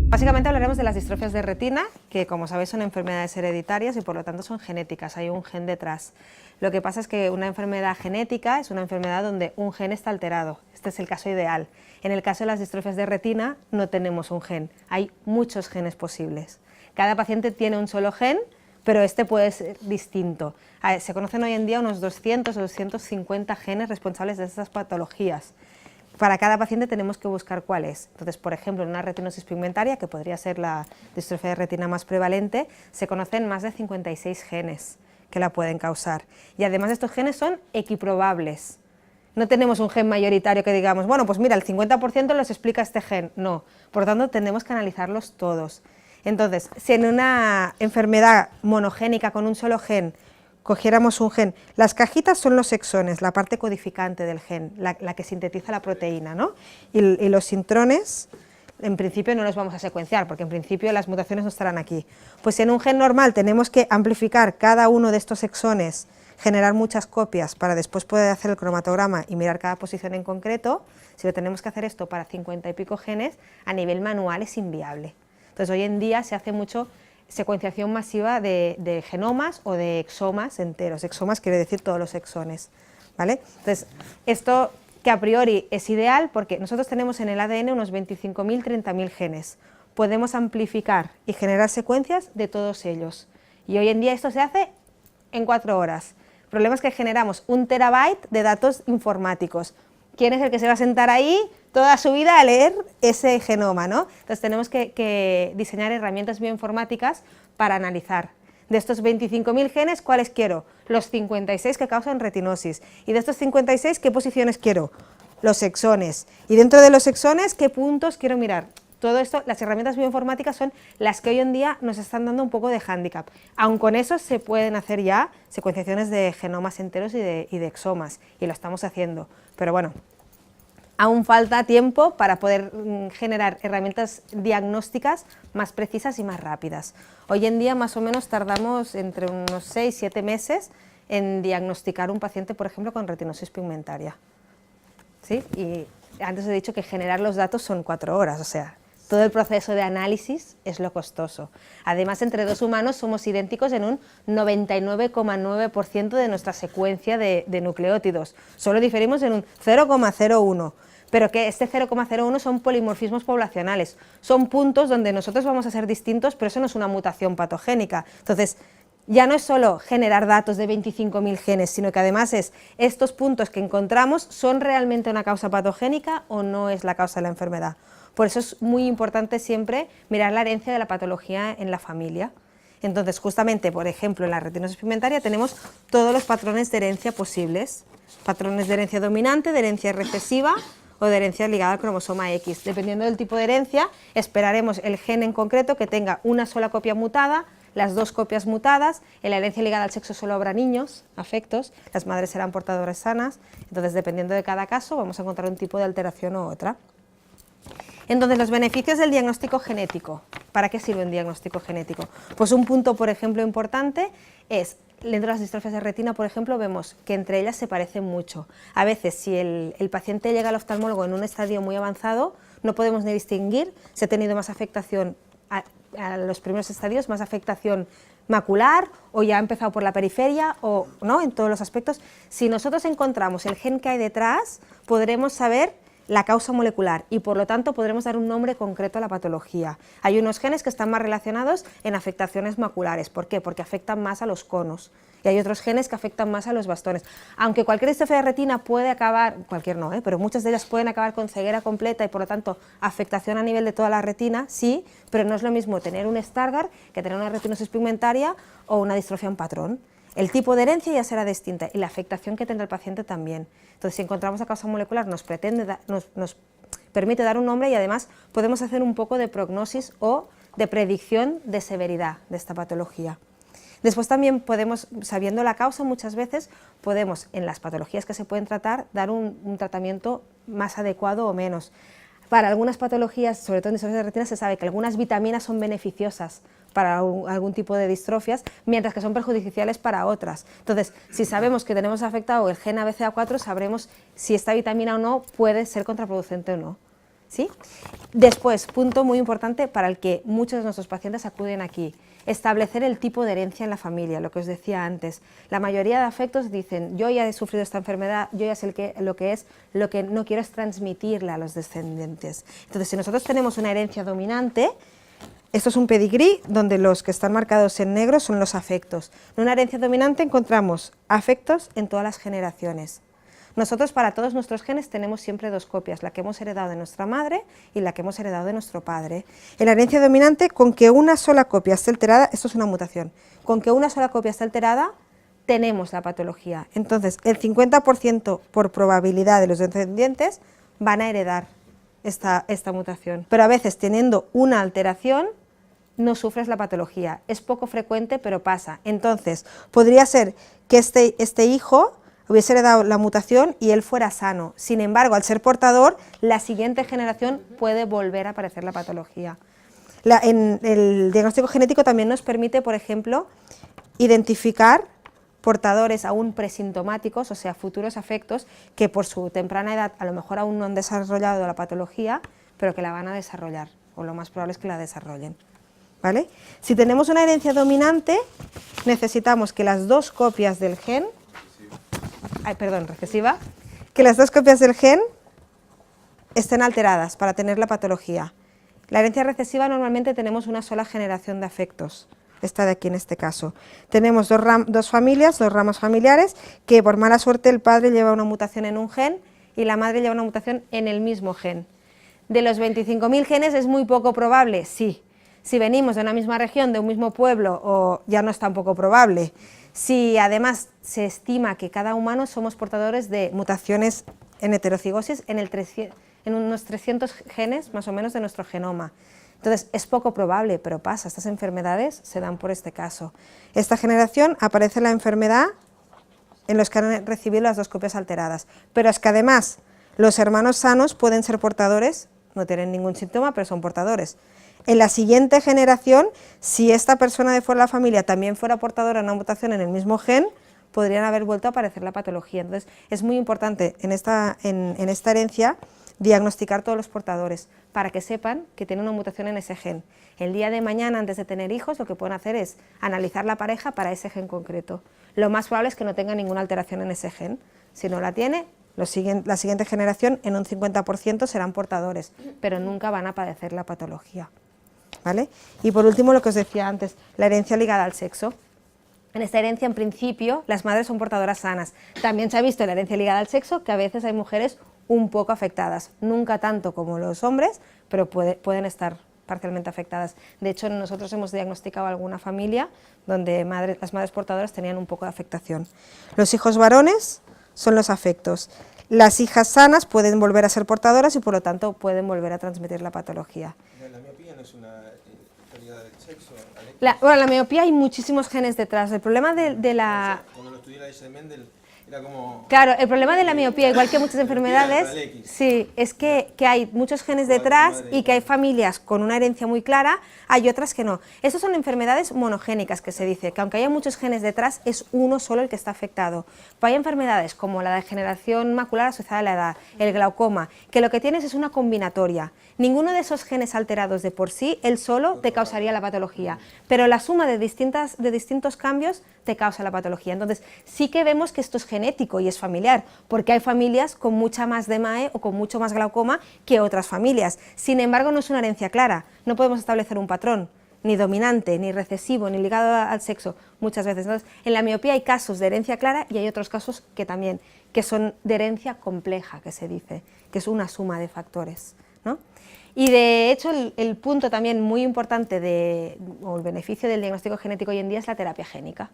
Básicamente hablaremos de las distrofias de retina, que como sabéis son enfermedades hereditarias y por lo tanto son genéticas, hay un gen detrás. Lo que pasa es que una enfermedad genética es una enfermedad donde un gen está alterado, este es el caso ideal. En el caso de las distrofias de retina no tenemos un gen, hay muchos genes posibles. Cada paciente tiene un solo gen, pero este puede ser distinto. Se conocen hoy en día unos 200 o 250 genes responsables de estas patologías. Para cada paciente tenemos que buscar cuál es. Entonces, por ejemplo, en una retinosis pigmentaria, que podría ser la distrofia de retina más prevalente, se conocen más de 56 genes que la pueden causar. Y además estos genes son equiprobables. No tenemos un gen mayoritario que digamos, bueno, pues mira, el 50% los explica este gen. No, por lo tanto tenemos que analizarlos todos. Entonces, si en una enfermedad monogénica con un solo gen cogiéramos un gen, las cajitas son los exones, la parte codificante del gen, la que sintetiza la proteína, ¿no? Y los intrones, en principio no los vamos a secuenciar, porque en principio las mutaciones no estarán aquí. Pues en un gen normal tenemos que amplificar cada uno de estos exones, generar muchas copias para después poder hacer el cromatograma y mirar cada posición en concreto. Si lo tenemos que hacer esto para 50 y pico genes, a nivel manual es inviable. Entonces hoy en día se hace mucho secuenciación masiva de genomas o de exomas enteros. Exomas quiere decir todos los exones, ¿vale? Entonces, esto que a priori es ideal porque nosotros tenemos en el ADN unos 25.000, 30.000 genes. Podemos amplificar y generar secuencias de todos ellos. Y hoy en día esto se hace en 4 horas. El problema es que generamos 1 terabyte de datos informáticos. ¿Quién es el que se va a sentar ahí toda su vida a leer ese genoma, ¿no? Entonces tenemos que diseñar herramientas bioinformáticas para analizar. De estos 25.000 genes, ¿cuáles quiero? Los 56 que causan retinosis. Y de estos 56, ¿qué posiciones quiero? Los exones. Y dentro de los exones, ¿qué puntos quiero mirar? Todo esto, las herramientas bioinformáticas son las que hoy en día nos están dando un poco de hándicap. Aun con eso se pueden hacer ya secuenciaciones de genomas enteros y de exomas, y lo estamos haciendo. Pero bueno, aún falta tiempo para poder generar herramientas diagnósticas más precisas y más rápidas. Hoy en día más o menos tardamos entre unos 6-7 meses en diagnosticar un paciente, por ejemplo, con retinosis pigmentaria. ¿Sí? Y antes he dicho que generar los datos son 4 horas, o sea, todo el proceso de análisis es lo costoso. Además, entre 2 humanos somos idénticos en un 99,9% de nuestra secuencia de nucleótidos. Solo diferimos en un 0,01%. Pero que este 0,01 son polimorfismos poblacionales, son puntos donde nosotros vamos a ser distintos, pero eso no es una mutación patogénica. Entonces, ya no es solo generar datos de 25.000 genes, sino que además es estos puntos que encontramos, ¿son realmente una causa patogénica o no es la causa de la enfermedad? Por eso es muy importante siempre mirar la herencia de la patología en la familia. Entonces, justamente, por ejemplo, en la retinosis pigmentaria tenemos todos los patrones de herencia posibles, patrones de herencia dominante, de herencia recesiva o de herencia ligada al cromosoma X. Dependiendo del tipo de herencia, esperaremos el gen en concreto que tenga una sola copia mutada, las 2 copias mutadas. En la herencia ligada al sexo solo habrá niños afectos, las madres serán portadoras sanas. Entonces, dependiendo de cada caso, vamos a encontrar un tipo de alteración u otra. Entonces, los beneficios del diagnóstico genético. ¿Para qué sirve un diagnóstico genético? Pues un punto, por ejemplo, importante es, dentro de las distrofias de retina, por ejemplo, vemos que entre ellas se parecen mucho. A veces, si el paciente llega al oftalmólogo en un estadio muy avanzado, no podemos ni distinguir si ha tenido más afectación a los primeros estadios, más afectación macular, o ya ha empezado por la periferia, o no, en todos los aspectos. Si nosotros encontramos el gen que hay detrás, podremos saber la causa molecular y por lo tanto podremos dar un nombre concreto a la patología. Hay unos genes que están más relacionados en afectaciones maculares. ¿Por qué? Porque afectan más a los conos. Y hay otros genes que afectan más a los bastones. Aunque cualquier distrofia de retina puede acabar, cualquier no, pero muchas de ellas pueden acabar con ceguera completa y por lo tanto afectación a nivel de toda la retina, sí, pero no es lo mismo tener un Stargardt que tener una retinosis pigmentaria o una distrofia en patrón. El tipo de herencia ya será distinta y la afectación que tendrá el paciente también. Entonces, si encontramos la causa molecular, nos permite dar un nombre y además podemos hacer un poco de prognosis o de predicción de severidad de esta patología. Después también podemos, sabiendo la causa muchas veces, podemos, en las patologías que se pueden tratar, dar un tratamiento más adecuado o menos. Para algunas patologías, sobre todo en distrofias de retina, se sabe que algunas vitaminas son beneficiosas para algún tipo de distrofias, mientras que son perjudiciales para otras. Entonces, si sabemos que tenemos afectado el gen ABCA4, sabremos si esta vitamina o no puede ser contraproducente o no. ¿Sí? Después, punto muy importante para el que muchos de nuestros pacientes acuden aquí, establecer el tipo de herencia en la familia, lo que os decía antes. La mayoría de afectos dicen, yo ya he sufrido esta enfermedad, yo ya sé lo que no quiero es transmitirla a los descendientes. Entonces, si nosotros tenemos una herencia dominante, esto es un pedigrí donde los que están marcados en negro son los afectos. En una herencia dominante encontramos afectos en todas las generaciones. Nosotros para todos nuestros genes tenemos siempre dos copias, la que hemos heredado de nuestra madre y la que hemos heredado de nuestro padre. En la herencia dominante, con que una sola copia esté alterada, esto es una mutación, con que una sola copia esté alterada, tenemos la patología. Entonces, el 50% por probabilidad de los descendientes van a heredar esta mutación. Pero a veces, teniendo una alteración, no sufres la patología. Es poco frecuente, pero pasa. Entonces, podría ser que este hijo hubiese heredado la mutación y él fuera sano. Sin embargo, al ser portador, la siguiente generación puede volver a aparecer la patología. El diagnóstico genético también nos permite, por ejemplo, identificar portadores aún presintomáticos, o sea, futuros afectos, que por su temprana edad a lo mejor aún no han desarrollado la patología, pero que la van a desarrollar, o lo más probable es que la desarrollen. ¿Vale? Si tenemos una herencia dominante, necesitamos que las dos copias del gen, recesiva, que las dos copias del gen estén alteradas para tener la patología. La herencia recesiva normalmente tenemos una sola generación de afectos, esta de aquí en este caso. Tenemos dos familias, dos ramas familiares, que por mala suerte el padre lleva una mutación en un gen y la madre lleva una mutación en el mismo gen. De los 25.000 genes es muy poco probable, sí. Si venimos de una misma región, de un mismo pueblo, ya no es tan poco probable. Si además se estima que cada humano somos portadores de mutaciones en heterocigosis en unos 300 genes más o menos de nuestro genoma. Entonces es poco probable, pero pasa, estas enfermedades se dan por este caso. Esta generación aparece la enfermedad en los que han recibido las dos copias alteradas, pero es que además los hermanos sanos pueden ser portadores, no tienen ningún síntoma, pero son portadores. En la siguiente generación, si esta persona de fuera de la familia también fuera portadora de una mutación en el mismo gen, podrían haber vuelto a aparecer la patología. Entonces, es muy importante en esta herencia diagnosticar todos los portadores para que sepan que tienen una mutación en ese gen. El día de mañana, antes de tener hijos, lo que pueden hacer es analizar la pareja para ese gen concreto. Lo más probable es que no tenga ninguna alteración en ese gen. Si no la tiene, la siguiente generación en un 50% serán portadores, pero nunca van a padecer la patología. ¿Vale? Y por último, lo que os decía antes, la herencia ligada al sexo. En esta herencia, en principio, las madres son portadoras sanas. También se ha visto en la herencia ligada al sexo que a veces hay mujeres un poco afectadas, nunca tanto como los hombres, pero pueden estar parcialmente afectadas. De hecho, nosotros hemos diagnosticado alguna familia donde las madres portadoras tenían un poco de afectación. Los hijos varones son los afectos. Las hijas sanas pueden volver a ser portadoras y por lo tanto pueden volver a transmitir la patología. La miopía no es una pérdida del sexo. La miopía hay muchísimos genes detrás. El problema de la... Cuando lo estudié la de Mendel era como... Claro, el problema de la miopía, igual que muchas enfermedades, sí, es que hay muchos genes detrás y que hay familias con una herencia muy clara, hay otras que no. Estas son enfermedades monogénicas, que se dice, que aunque haya muchos genes detrás, es uno solo el que está afectado. Pero hay enfermedades como la degeneración macular asociada a la edad, el glaucoma, que lo que tienes es una combinatoria. Ninguno de esos genes alterados de por sí, él solo te causaría la patología, pero la suma de distintos cambios te causa la patología. Entonces, sí que vemos que esto es genético y es familiar, porque hay familias con mucha más DMAE o con mucho más glaucoma que otras familias. Sin embargo, no es una herencia clara, no podemos establecer un patrón, ni dominante, ni recesivo, ni ligado al sexo, muchas veces. Entonces, en la miopía hay casos de herencia clara y hay otros casos que también, que son de herencia compleja, que se dice, que es una suma de factores, ¿no? Y de hecho el punto también muy importante o el beneficio del diagnóstico genético hoy en día es la terapia génica.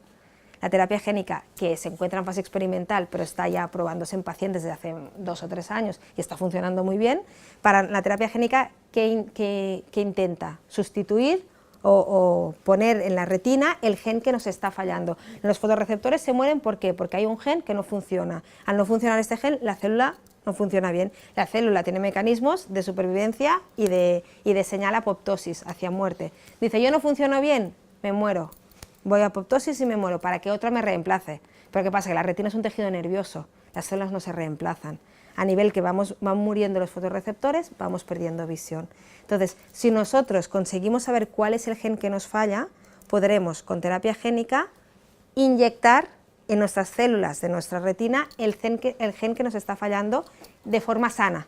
La terapia génica, que se encuentra en fase experimental, pero está ya probándose en pacientes desde hace 2 o 3 años y está funcionando muy bien, para la terapia génica que intenta sustituir o poner en la retina el gen que nos está fallando. Los fotorreceptores se mueren, ¿por qué? Porque hay un gen que no funciona. Al no funcionar este gen, la célula no funciona bien. La célula tiene mecanismos de supervivencia y de señal apoptosis, hacia muerte. Dice, yo no funciono bien, me muero. Voy a apoptosis y me muero, para que otra me reemplace. Pero ¿qué pasa? Que la retina es un tejido nervioso, las células no se reemplazan. A nivel que van muriendo los fotorreceptores, vamos perdiendo visión. Entonces, si nosotros conseguimos saber cuál es el gen que nos falla, podremos, con terapia génica, inyectar en nuestras células de nuestra retina el gen que nos está fallando de forma sana.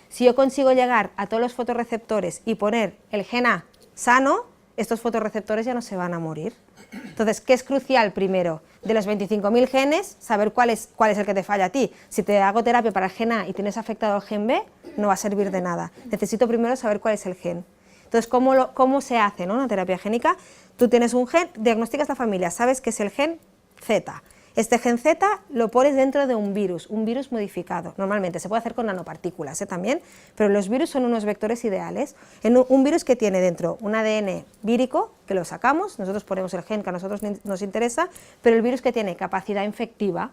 Si yo consigo llegar a todos los fotorreceptores y poner el gen A sano, estos fotorreceptores ya no se van a morir. Entonces, ¿qué es crucial primero? De los 25.000 genes, saber cuál es el que te falla a ti. Si te hago terapia para el gen A y tienes afectado el gen B, no va a servir de nada. Necesito primero saber cuál es el gen. Entonces, ¿cómo se hace, ¿no? Una terapia génica? Tú tienes un gen, diagnosticas la familia, sabes que es el gen Z. Este gen Z lo pones dentro de un virus modificado. Normalmente se puede hacer con nanopartículas también, pero los virus son unos vectores ideales. En un virus que tiene dentro un ADN vírico, que lo sacamos, nosotros ponemos el gen que a nosotros nos interesa, pero el virus que tiene capacidad infectiva,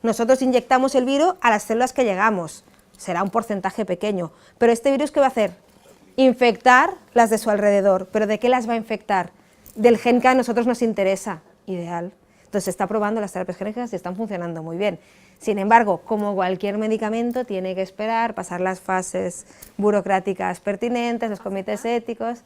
nosotros inyectamos el virus a las células que llegamos. Será un porcentaje pequeño, pero este virus ¿qué va a hacer? Infectar las de su alrededor. ¿Pero de qué las va a infectar? Del gen que a nosotros nos interesa, ideal. Entonces se está probando las terapias génicas y están funcionando muy bien. Sin embargo, como cualquier medicamento, tiene que esperar, pasar las fases burocráticas pertinentes, los comités éticos.